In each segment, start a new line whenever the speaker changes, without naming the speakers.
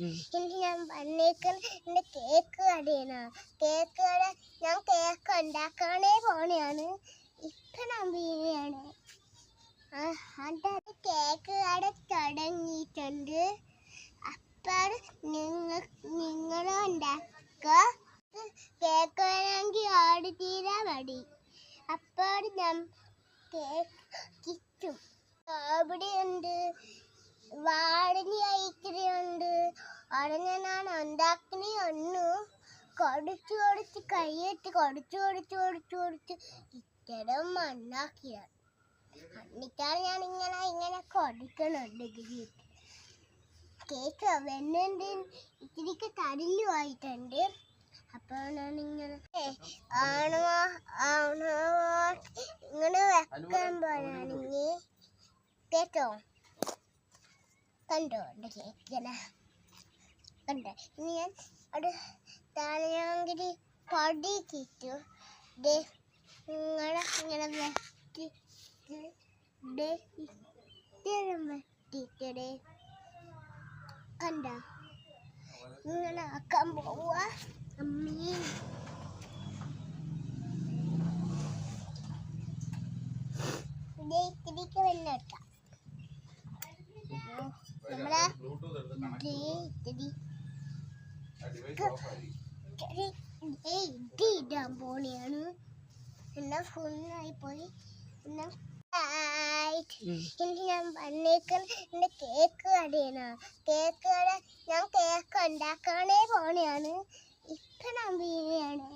ഇനി ഞാൻ വന്നേക്കുന്ന കേക്ക് കടയാണ്. കേക്ക് കട ഞാൻ കേക്ക് ഉണ്ടാക്കാനേ പോണെയാണ്. ഇപ്പൊ ഞാൻ വീണാണ്. അത് കേക്ക് കട തുടങ്ങിയിട്ടുണ്ട്. അപ്പോൾ നിങ്ങൾ ഉണ്ടാക്കുക. കേക്ക് വേണമെങ്കിൽ ഓടി തീരാ മതി. അപ്പോൾ ഞാൻ കേക്ക് കിട്ടും. സ്ട്രോബെറി ഉണ്ട്, വാഴനി ഐസ്ക്രീമുണ്ട്. ഉടനെ ഞാൻ ഉണ്ടാക്കണേ ഒന്നു കൊടുത്ത് കൈയിട്ട് കൊടുത്ത് ഇത്തരം ഉണ്ടാക്കിയാണ്. എന്നിട്ടാണ് ഞാൻ ഇങ്ങനെ കൊടുക്കണുണ്ട്. കേക്ക് വെണ്ണുണ്ട്, ഇത്തിരിക്ക് തരില്ലുമായിട്ടുണ്ട്. അപ്പോൾ ഞാൻ ഇങ്ങനെ ഇങ്ങനെ വെക്കാൻ പോയാണെങ്കിൽ കേട്ടോ. കണ്ടോ എൻ്റെ കേക്കിനെ കണ്ടോ. ഇനി ഞാൻ അത് തലയാങ്കിരി പൊടി കിട്ടു ഇങ്ങനെ വെട്ടിട്ട് കണ്ടോ. ഇങ്ങനെ ആക്കാൻ പോവാ. അമ്മീ ഇത്തിരിക്ക് വെള്ളം നമ്മളെ ഇടാൻ പോണെയാണ്. എന്നാ ഫുള്ളായി പോയി. ഇനി ഞാൻ വന്നേക്കുന്ന കേക്ക് കടയാണ്. കേക്ക് കട ഞാൻ കേക്ക് ഉണ്ടാക്കാനേ പോണെയാണ്. ഇപ്പൊ ഞാൻ വീണാണ്.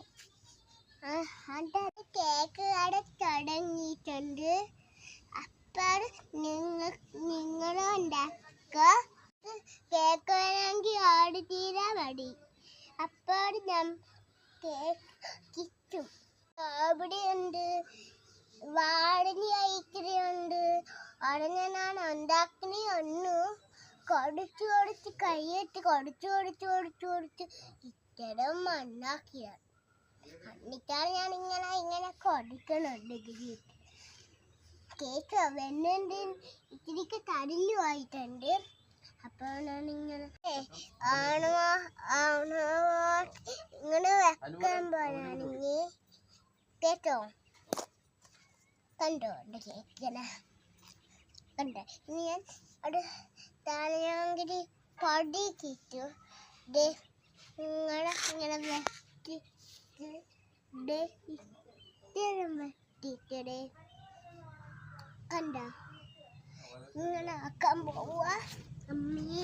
അത് കേക്ക് കട തുടങ്ങിയിട്ടുണ്ട്. അപ്പോൾ നിങ്ങൾ ഉണ്ടാക്കുക. കേക്ക് വേണമെങ്കിൽ ഓടി തീരാ മതി. അപ്പോൾ ഞാൻ കേക്ക് കിട്ടും. സ്ട്രോബെറി ഉണ്ട്, വാഴനി ഐസ്ക്രീമുണ്ട്. ഉടനെ ഞാൻ ഉണ്ടാക്കണേ ഒന്നു കൊടുത്ത് കൈയിട്ട് കൊടുത്ത് ഇത്തരം ഉണ്ടാക്കിയാണ്. എന്നിട്ടാണ് ഞാൻ ഇങ്ങനെ കൊടുക്കണുണ്ട്. കേക്ക് വെണ്ണുണ്ട്, ഇത്തിരിക്ക് തരില്ലുമായിട്ടുണ്ട്. അപ്പോൾ ഞാൻ ഇങ്ങനെ വെക്കാൻ പോയാണെങ്കിൽ കേട്ടോ. കണ്ടോ എൻ്റെ കേക്കിനെ കണ്ടോ. ഇനി ഞാൻ അത് തലയാങ്കിരി പൊടി കിട്ടു ഇങ്ങനെ വെട്ടിട്ട് കണ്ടോ. ഇങ്ങനെ ആക്കാൻ പോവാ. അമ്മീ